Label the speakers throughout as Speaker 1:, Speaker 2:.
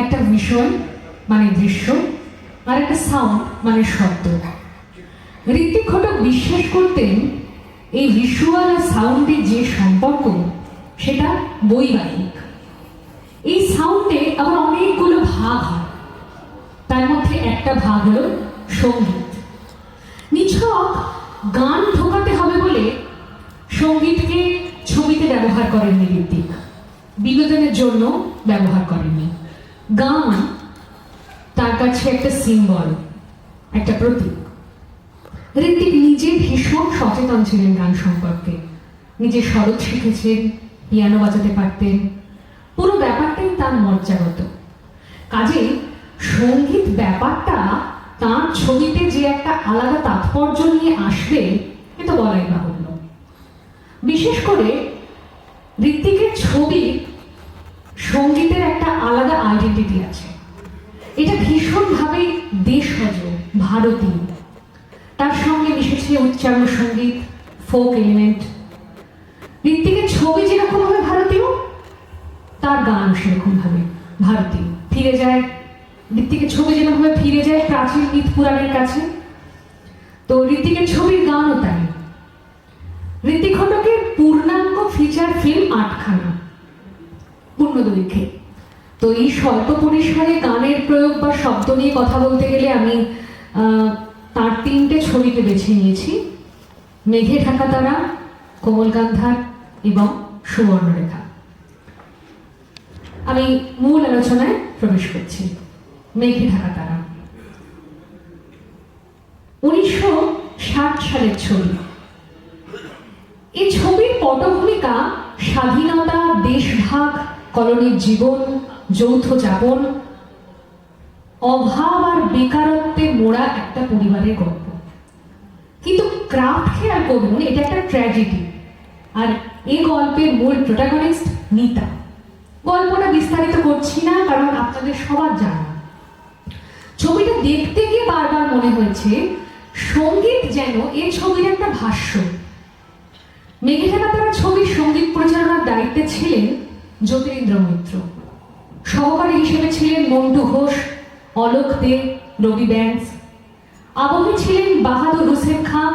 Speaker 1: একটা ভিজুয়াল মানে দৃশ্য, আর একটা সাউন্ড মানে শব্দ। ঋত্বিক ঘটক বিশ্বাস করতেন এই ভিজুয়াল আর সাউন্ডের যে সম্পর্ক সেটা বৈবাহিক। এই সাউন্ডে আবার অনেকগুলো ভাগ হয়, তার মধ্যে একটা ভাগ হলো সঙ্গীত। নিছক গান ঢোকাতে হবে বলে সঙ্গীতকে ছবিতে ব্যবহার করেননি ঋত্বিক, বিনোদনের জন্য ব্যবহার করেননি। গান তার কাছে একটা সিম্বল, একটা প্রতীক। ঋত্বিক নিজে ভীষণ সচেতন ছিলেন গান সম্পর্কে, নিজে সরোদ শিখেছেন, পিয়ানো বাজাতে পারতেন, পুরো ব্যাপারটাই তার মর্যাগত। কাজে সঙ্গীত ব্যাপারটা তার ছবিতে যে একটা আলাদা তাৎপর্য নিয়ে আসবে এটা বলাই বাহুল্য। বিশেষ করে ঋত্বিকের ছবি সঙ্গীতের একটা আলাদা আইডেন্টিটি আছে, এটা ভীষণভাবে দেশজ, ভারতীয়। তার সঙ্গে মিশেছে উচ্চারণ সঙ্গীত, ফোক এলিমেন্ট। ঋত্বিকের ছবি যেরকম ভাবে ভারতীয়, তার গান সেরকম ভাবে ভারতীয়। ফিরে যায় ঋত্বিকের ছবি যেরকম ভাবে ফিরে যায় প্রাচীন মিথ পুরাণের কাছে, তো ঋত্বিকের ছবির গানও তাই। ঋত্বিক ঘটকের পূর্ণাঙ্গ ফিচার ফিল্ম 8খানা পূর্ণদৈর্ঘ্যে। তো এই স্বল্প পরিসরে গানের প্রয়োগ বা শব্দ নিয়ে কথা বলতে গেলে আমি তার 3টে ছবিকে বেছে নিয়েছি: মেঘে ঢাকা তারা, কোমল গান্ধার এবং সুবর্ণরেখা। আমি মূল আলোচনায় প্রবেশ করছি। মেঘে ঢাকা তারা 1960 সালের ছবি। এই ছবির পটভূমিকা স্বাধীনতা, দেশভাগ, কলোনির জীবন, যৌথ যাপন, অভাব আর বেকারত্বে মোড়া একটা পরিবারের গল্প। কিন্তু ক্রাফট খেয়াল করুন, এটা একটা ট্র্যাজেডি, আর এই গল্পের মূল প্রোটাগনিস্ট নিতা। গল্পটা বিস্তারিত করছি না, কারণ আপনাদের সবার জানা। ছবিটা দেখতে গিয়ে বারবার মনে হয়েছে সঙ্গীত যেন এই ছবির একটা ভাষ্য। মেঘে ঢাকা তারা ছবির সঙ্গীত পরিচালনার দায়িত্বে ছিলেন জ্যোতিরিন্দ্র মৈত্র, সহকারী হিসেবে ছিলেন মন্টু ঘোষ, অলোক দে, রবি ব্যান্স, আবহে ছিলেন বাহাদুর হোসেন খাঁ,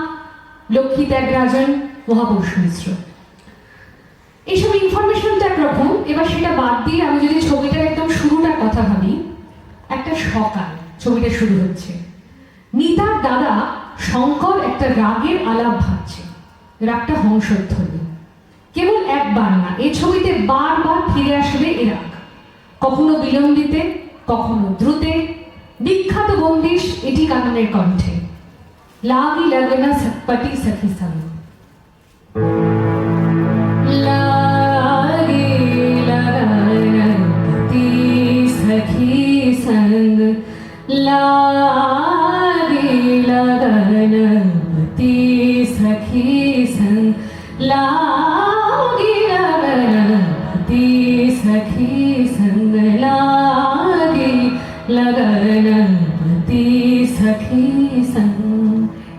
Speaker 1: লক্ষ্মী ত্যাগরাজন, মহাপুরুষ মিশ্র। এইসব ইনফরমেশনটা একরকম। এবার সেটা বাদ দিয়ে আমি যদি ছবিটার একদম শুরুটার কথা ভাবি, একটা সকাল ছবিটা শুরু হচ্ছে। নিতার দাদা শঙ্কর একটা রাগের আলাপ ভাবছে, রাগটা হংসধ্বনি। কেবল একবার না, এই ছবিতে বারবার ফিরে আসবে এ রাগ, কখনো বিলম্বিতে, কখনো দ্রুতে। বিখ্যাত বন্দিশ এটি কাননের কণ্ঠে, লাগি লাগে না পতি সখী সঙ্গ, লাগি লাগা পতি সখী সঙ্গ, লাগি লাগা পতি সখী সঙ্গ, লাগি লাগা পতি সখী সঙ্গ, লাগি লাগা পতি সখী সঙ্গ।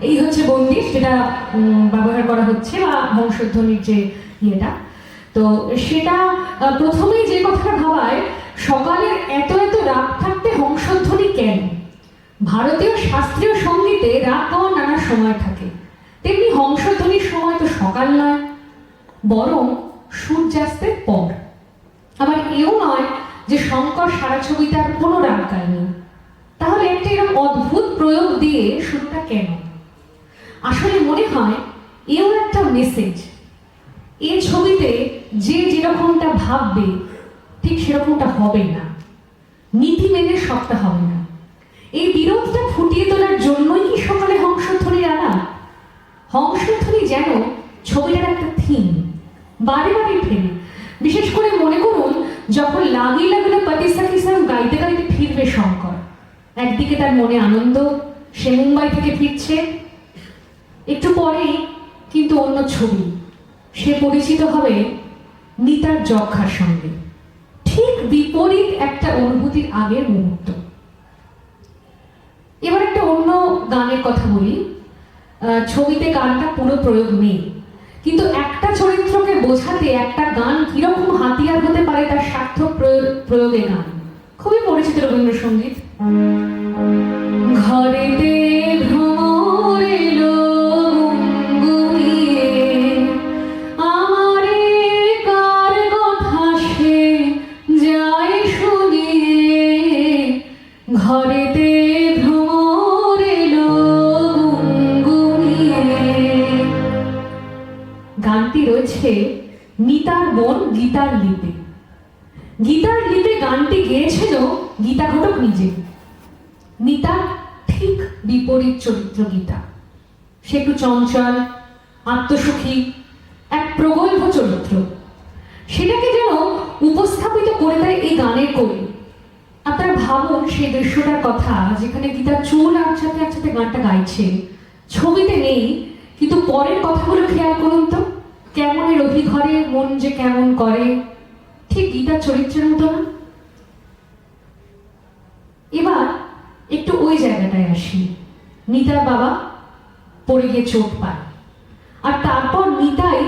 Speaker 1: এই হচ্ছে বন্দিশ, যেটা ব্যবহার করা হচ্ছে, বা হংসধ্বনির যে ইয়েটা। তো সেটা প্রথমেই যে কথাটা ভাবায়, সকালের এত এত রাগ থাকতে হংসধ্বনি কেন? ভারতীয় শাস্ত্রীয় সঙ্গীতে রাগ গাওয়ার নানা সময় থাকে, তেমনি হংসধ্বনির সময় তো সকাল নয়, বরং সূর্যাস্তের পর। আবার এও নয় যে শঙ্কর সারা ছবিতে আর কোনো রাগ গায়নি। তাহলে একটা এরকম অদ্ভুত প্রয়োগ দিয়ে শুরুটা কেন? আসলে মনে হয় এও একটা মেসেজ। এই ছবিতে যে যেরকমটা ভাববে ঠিক সেরকমটা হবে না, নীতি মেনে সবটা হবে না। এই বিরোধটা ফুটিয়ে তোলার জন্যই কি সকালে হংসধ্বনির আলাপ? হংসধ্বনি যেন ছবিটার একটা থিম, বারে বারে ফেরে। বিশেষ করে মনে করুন, যখন লাগি লাগলো পতি সখী সঙ্গ গাইতে গাইতে ফিরবে শঙ্কর, একদিকে তার মনে আনন্দ, সে মুম্বাই থেকে ফিরছে। একটু পরেই কিন্তু অন্য ছবি, সে পরিচিত হবে নিতার যক্ষার সঙ্গে। ঠিক বিপরীত একটা অনুভূতির আগের মুহূর্ত। এবার একটা অন্য গানের কথা বলি। ছবিতে গানটা পুরো প্রয়োগ নেই, কিন্তু একটা চরিত্রকে বোঝাতে একটা গান কিরকম হাতিয়ার হতে পারে তার সার্থক প্রয়োগে গান। খুবই পরিচিত রবীন্দ্রসঙ্গীত। ঘরেতে ভ্রমর এলো গুনগুনিয়ে, আমারে কার কথা সে যায় শুনিয়ে। ঘরেতে ভ্রমর এলো গুনগুনিয়ে। গানটি রয়েছে নিতার বোন গীতার লিপি। গীতার লিপি গানটি গেয়েছিল গীতা ঘটক নিজে। নিতার ঠিক বিপরীত চরিত্র গীতা। সে একটু চঞ্চল, আত্মসুখী, এক প্রগল্ভ চরিত্র। সেটাকে যেন উপস্থাপিত করে দেয় এই গানের কবি। আপনারা ভাবুন সেই দৃশ্যটার কথা, যেখানে গীতা চুল আঁচড়াতে আঁচড়াতে গানটা গাইছে। ছবিতে নেই, কিন্তু পরের কথাগুলো খেয়াল করুন তো, কেমনের অভিঘরে মন যে কেমন করে, ঠিক গীতার চরিত্রের মতো না? এবার একটু ওই জায়গাটায় আসি। নিতার বাবা পড়ে গিয়ে চোট পায়, আর তারপর নিতাই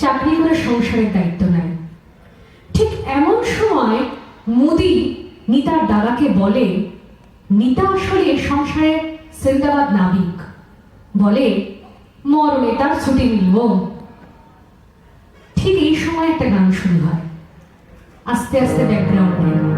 Speaker 1: চাকরি করে সংসারের দায়িত্ব নেয়। ঠিক এমন সময় মোদি নিতার দাদাকে বলে, নিতা আসলে সংসারের সিন্দাবাদ নাবিক, বলে মরণে তার ছুটি মিলব। ঠিক এই সময় একটা গান শুরু হয়, আস্তে আস্তে ব্যাকগ্রাউন্ডে।